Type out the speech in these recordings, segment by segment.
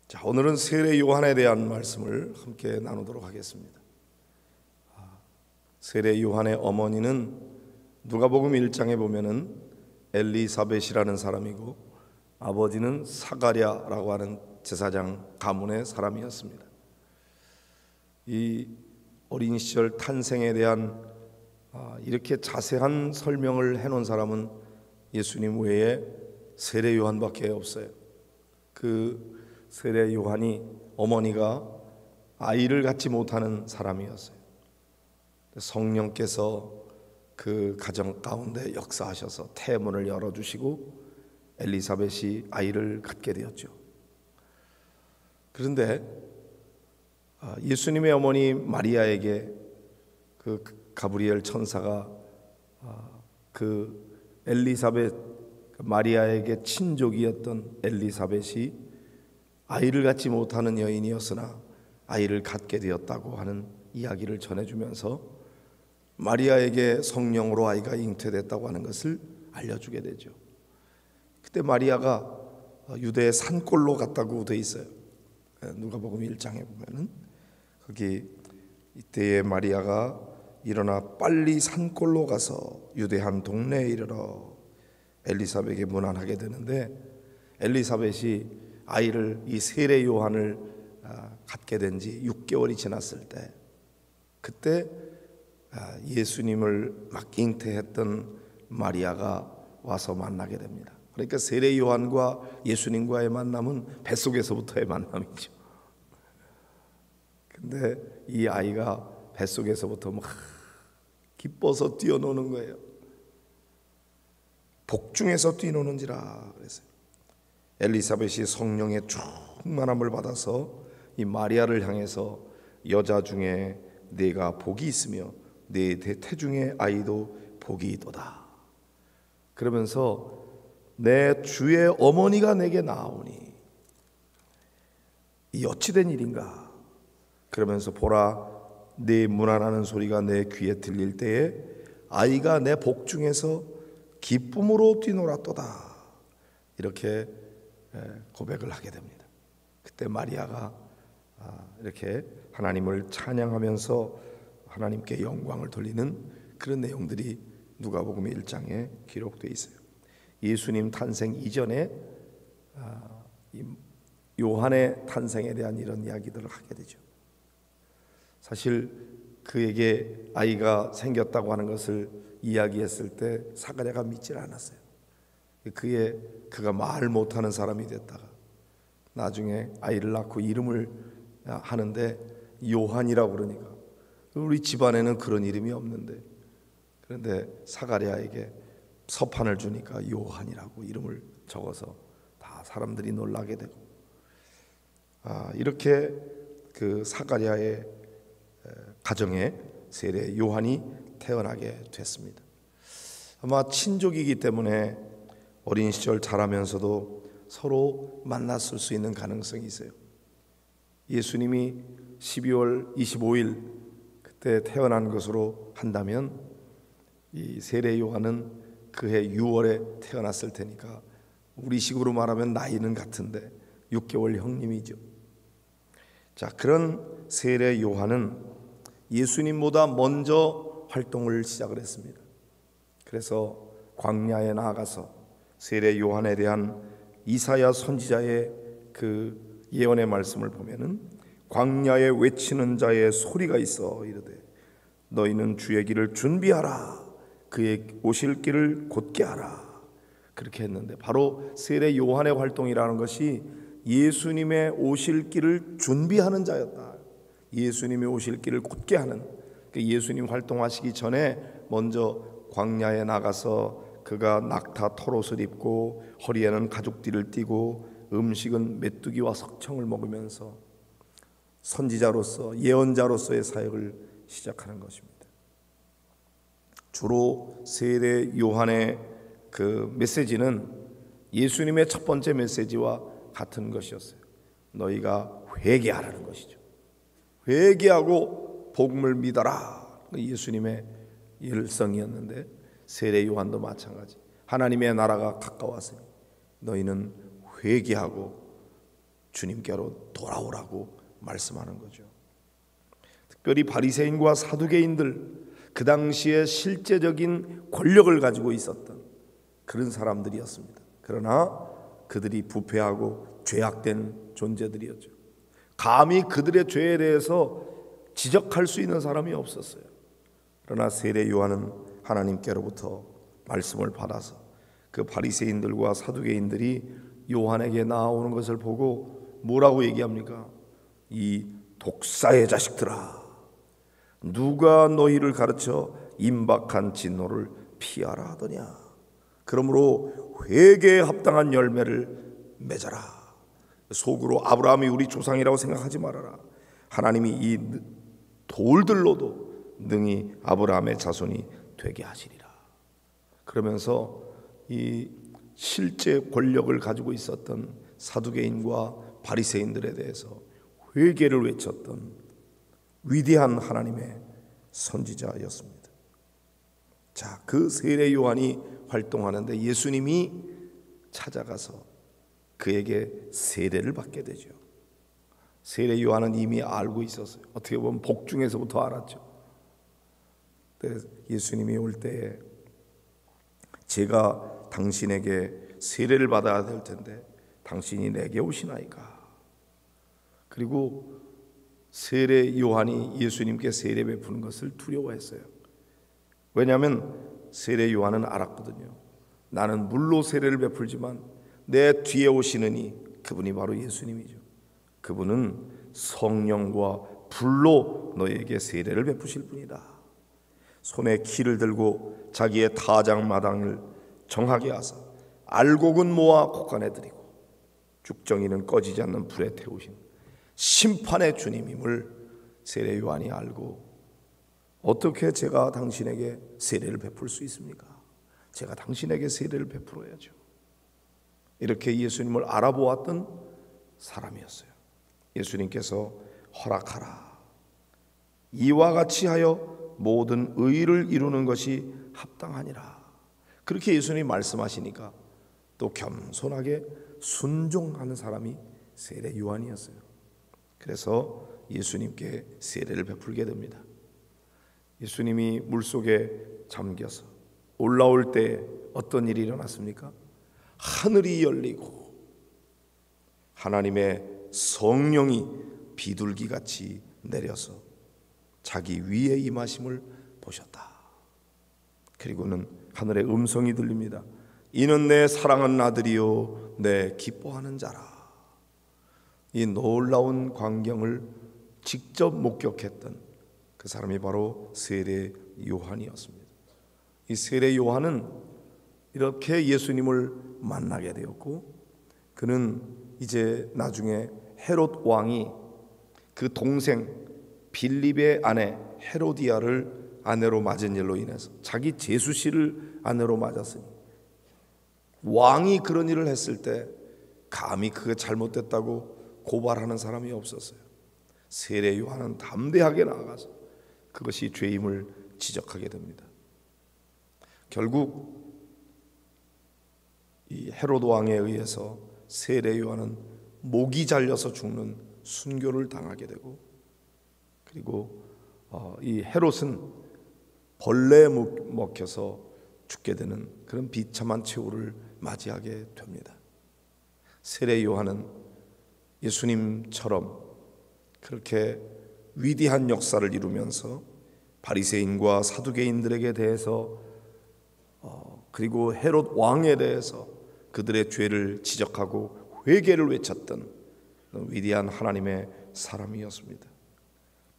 자, 오늘은 세례 요한에 대한 말씀을 함께 나누도록 하겠습니다. 세례 요한의 어머니는 누가복음 1장에 보면은 엘리사벳이라는 사람이고 아버지는 사가랴라고 하는 제사장 가문의 사람이었습니다. 이 어린 시절 탄생에 대한 이렇게 자세한 설명을 해놓은 사람은 예수님 외에 세례 요한밖에 없어요. 그 세례 요한이 어머니가 아이를 갖지 못하는 사람이었어요. 성령께서 그 가정 가운데 역사하셔서 태문을 열어주시고 엘리사벳이 아이를 갖게 되었죠. 그런데 예수님의 어머니 마리아에게 그 가브리엘 천사가 그 엘리사벳 마리아에게 친족이었던 엘리사벳이 아이를 갖지 못하는 여인이었으나 아이를 갖게 되었다고 하는 이야기를 전해주면서 마리아에게 성령으로 아이가 잉태됐다고 하는 것을 알려주게 되죠. 그때 마리아가 유대의 산골로 갔다고 돼 있어요. 누가복음 1장에 보면은 거기 이때의 마리아가 일어나 빨리 산골로 가서 유대 한 동네에 이르러 엘리사벳에게 문안하게 되는데, 엘리사벳이 아이를 이 세례 요한을 갖게 된 지 6개월이 지났을 때, 그때 예수님을 막 잉태했던 마리아가 와서 만나게 됩니다. 그러니까 세례 요한과 예수님과의 만남은 뱃속에서부터의 만남이죠. 근데 이 아이가 뱃속에서부터 막 기뻐서 뛰어노는 거예요. 복중에서 뛰노는지라 그랬어요. 엘리사벳이 성령의 충만함을 받아서 이 마리아를 향해서 여자 중에 네가 복이 있으며 네 태중의 아이도 복이 있도다. 그러면서 내 주의 어머니가 내게 나오니 이 어찌된 일인가. 그러면서 보라, 네 문안하는 소리가 내 귀에 들릴 때에 아이가 내 복중에서 기쁨으로 뛰놀았도다. 이렇게 고백을 하게 됩니다. 그때 마리아가 이렇게 하나님을 찬양하면서 하나님께 영광을 돌리는 그런 내용들이 누가복음 1장에 기록되어 있어요. 예수님 탄생 이전에 요한의 탄생에 대한 이런 이야기들을 하게 되죠. 사실 그에게 아이가 생겼다고 하는 것을 이야기했을 때 사가랴가 믿질 않았어요. 그가 말 못하는 사람이 됐다가 나중에 아이를 낳고 이름을 하는데 요한이라고 그러니까 우리 집안에는 그런 이름이 없는데, 그런데 사가랴에게 서판을 주니까 요한이라고 이름을 적어서 다 사람들이 놀라게 되고, 이렇게 그 사가랴의 가정에 세례 요한이 태어나게 됐습니다. 아마 친족이기 때문에 어린 시절 자라면서도 서로 만났을 수 있는 가능성이 있어요. 예수님이 12월 25일 그때 태어난 것으로 한다면 이 세례 요한은 그해 6월에 태어났을 테니까 우리식으로 말하면 나이는 같은데 6개월 형님이죠. 자, 그런 세례 요한은 예수님보다 먼저 활동을 시작을 했습니다. 그래서 광야에 나아가서 세례 요한에 대한 이사야 선지자의 그 예언의 말씀을 보면은 광야에 외치는 자의 소리가 있어 이르되 너희는 주의 길을 준비하라, 그의 오실 길을 곧게 하라. 그렇게 했는데 바로 세례 요한의 활동이라는 것이 예수님의 오실 길을 준비하는 자였다. 예수님이 오실 길을 곧게 하는, 예수님 활동하시기 전에 먼저 광야에 나가서 그가 낙타 털옷을 입고 허리에는 가죽띠를 띠고 음식은 메뚜기와 석청을 먹으면서 선지자로서 예언자로서의 사역을 시작하는 것입니다. 주로 세례 요한의 그 메시지는 예수님의 첫 번째 메시지와 같은 것이었어요. 너희가 회개하라는 것이죠. 회개하고 복음을 믿어라. 예수님의 일성이었는데 세례 요한도 마찬가지. 하나님의 나라가 가까웠으니 너희는 회개하고 주님께로 돌아오라고 말씀하는 거죠. 특별히 바리새인과 사두개인들, 그 당시에 실제적인 권력을 가지고 있었던 그런 사람들이었습니다. 그러나 그들이 부패하고 죄악된 존재들이었죠. 감히 그들의 죄에 대해서 지적할 수 있는 사람이 없었어요. 그러나 세례 요한은 하나님께로부터 말씀을 받아서 그 바리새인들과 사두개인들이 요한에게 나아오는 것을 보고 뭐라고 얘기합니까? 이 독사의 자식들아, 누가 너희를 가르쳐 임박한 진노를 피하라 하더냐? 그러므로 회개에 합당한 열매를 맺어라. 속으로 아브라함이 우리 조상이라고 생각하지 말아라. 하나님이 이 돌들로도 능히 아브라함의 자손이 되게 하시리라. 그러면서 이 실제 권력을 가지고 있었던 사두개인과 바리새인들에 대해서 회개를 외쳤던 위대한 하나님의 선지자였습니다. 자, 그 세례 요한이 활동하는데 예수님이 찾아가서 그에게 세례를 받게 되죠. 세례 요한은 이미 알고 있었어요. 어떻게 보면 복중에서부터 알았죠. 예수님이 올 때에 제가 당신에게 세례를 받아야 될 텐데 당신이 내게 오시나이까. 그리고 세례 요한이 예수님께 세례 베푸는 것을 두려워했어요. 왜냐하면 세례 요한은 알았거든요. 나는 물로 세례를 베풀지만 내 뒤에 오시느니 그분이 바로 예수님이죠. 그분은 성령과 불로 너에게 세례를 베푸실 분이다. 손에 키를 들고 자기의 타작마당을 정하게 하사 알곡은 모아 곡간에 들이고 죽정이는 꺼지지 않는 불에 태우신 심판의 주님임을 세례 요한이 알고 어떻게 제가 당신에게 세례를 베풀 수 있습니까? 제가 당신에게 세례를 베풀어야죠. 이렇게 예수님을 알아보았던 사람이었어요. 예수님께서 허락하라. 이와 같이 하여 모든 의를 이루는 것이 합당하니라. 그렇게 예수님이 말씀하시니까 또 겸손하게 순종하는 사람이 세례 요한이었어요. 그래서 예수님께 세례를 베풀게 됩니다. 예수님이 물속에 잠겨서 올라올 때 어떤 일이 일어났습니까? 하늘이 열리고 하나님의 성령이 비둘기같이 내려서 자기 위에 임하심을 보셨다. 그리고는 하늘의 음성이 들립니다. 이는 내 사랑하는 아들이요 내 기뻐하는 자라. 이 놀라운 광경을 직접 목격했던 그 사람이 바로 세례 요한이었습니다. 이 세례 요한은 이렇게 예수님을 만나게 되었고 그는 이제 나중에 헤롯 왕이 그 동생 빌립의 아내 헤로디아를 아내로 맞은 일로 인해서 자기 제수씨를 아내로 맞았으니 왕이 그런 일을 했을 때 감히 그게 잘못됐다고 고발하는 사람이 없었어요. 세례 요한은 담대하게 나아가서 그것이 죄임을 지적하게 됩니다. 결국 이 헤롯 왕에 의해서 세례 요한은 목이 잘려서 죽는 순교를 당하게 되고 그리고 이 헤롯은 벌레에 먹혀서 죽게 되는 그런 비참한 최후를 맞이하게 됩니다. 세례 요한은 예수님처럼 그렇게 위대한 역사를 이루면서 바리새인과 사두개인들에게 대해서 그리고 헤롯 왕에 대해서 그들의 죄를 지적하고 회개를 외쳤던 위대한 하나님의 사람이었습니다.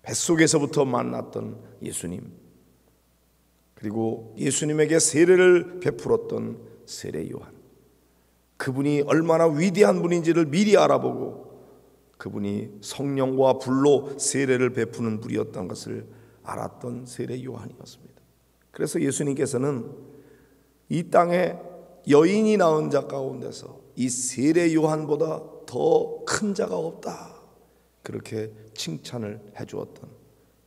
뱃속에서부터 만났던 예수님, 그리고 예수님에게 세례를 베풀었던 세례 요한, 그분이 얼마나 위대한 분인지를 미리 알아보고 그분이 성령과 불로 세례를 베푸는 분이었던 것을 알았던 세례 요한이었습니다. 그래서 예수님께서는 이 땅에 여인이 낳은 자 가운데서 이 세례 요한보다 더 큰 자가 없다, 그렇게 칭찬을 해주었던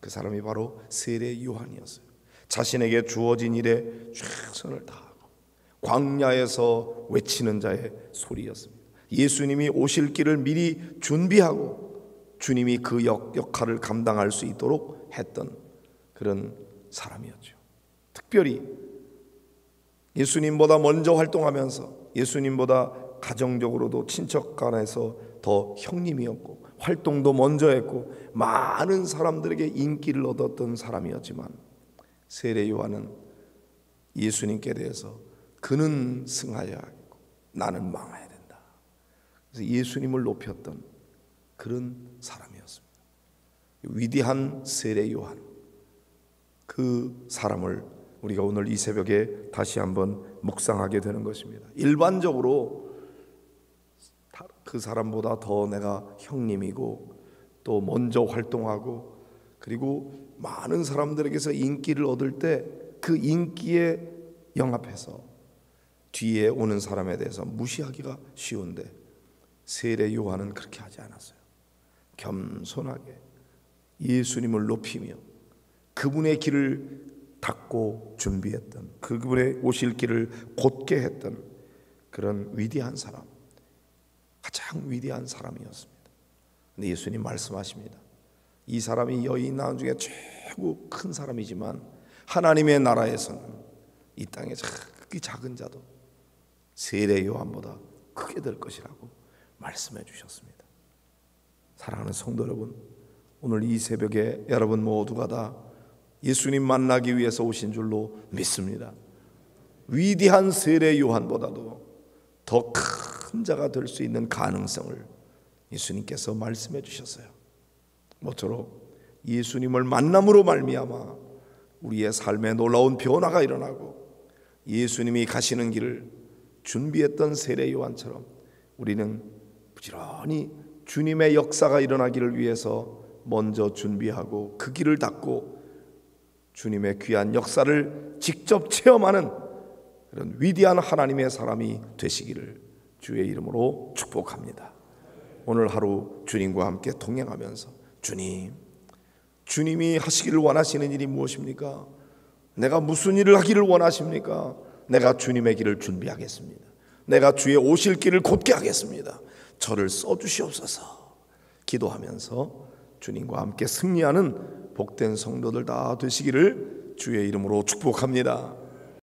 그 사람이 바로 세례 요한이었어요. 자신에게 주어진 일에 최선을 다하고 광야에서 외치는 자의 소리였습니다. 예수님이 오실 길을 미리 준비하고 주님이 그 역할을 감당할 수 있도록 했던 그런 사람이었죠. 특별히 예수님보다 먼저 활동하면서 예수님보다 가정적으로도 친척 간에서 더 형님이었고 활동도 먼저 했고 많은 사람들에게 인기를 얻었던 사람이었지만 세례 요한은 예수님께 대해서 그는 승하여야 하겠고 나는 망해야 된다. 그래서 예수님을 높였던 그런 사람이었습니다. 위대한 세례 요한, 그 사람을 우리가 오늘 이 새벽에 다시 한번 묵상하게 되는 것입니다. 일반적으로 그 사람보다 더 내가 형님이고 또 먼저 활동하고 그리고 많은 사람들에게서 인기를 얻을 때 그 인기에 영합해서 뒤에 오는 사람에 대해서 무시하기가 쉬운데 세례 요한은 그렇게 하지 않았어요. 겸손하게 예수님을 높이며 그분의 길을 닦고 준비했던, 그분의 오실 길을 곧게 했던 그런 위대한 사람, 가장 위대한 사람이었습니다. 근데 예수님 말씀하십니다. 이 사람이 여인 낳은 중에 최고 큰 사람이지만 하나님의 나라에서는 이 땅에 작기 작은 자도 세례 요한보다 크게 될 것이라고 말씀해 주셨습니다. 사랑하는 성도 여러분, 오늘 이 새벽에 여러분 모두가 다 예수님 만나기 위해서 오신 줄로 믿습니다. 위대한 세례 요한보다도 더 큰 자가 될 수 있는 가능성을 예수님께서 말씀해 주셨어요. 모쪼록 예수님을 만남으로 말미암아 우리의 삶에 놀라운 변화가 일어나고 예수님이 가시는 길을 준비했던 세례 요한처럼 우리는 부지런히 주님의 역사가 일어나기를 위해서 먼저 준비하고 그 길을 닦고 주님의 귀한 역사를 직접 체험하는 그런 위대한 하나님의 사람이 되시기를 주의 이름으로 축복합니다. 오늘 하루 주님과 함께 동행하면서 주님이 하시기를 원하시는 일이 무엇입니까? 내가 무슨 일을 하기를 원하십니까? 내가 주님의 길을 준비하겠습니다. 내가 주의 오실 길을 곧게 하겠습니다. 저를 써주시옵소서 기도하면서 주님과 함께 승리하는 복된 성도들 다 되시기를 주의 이름으로 축복합니다.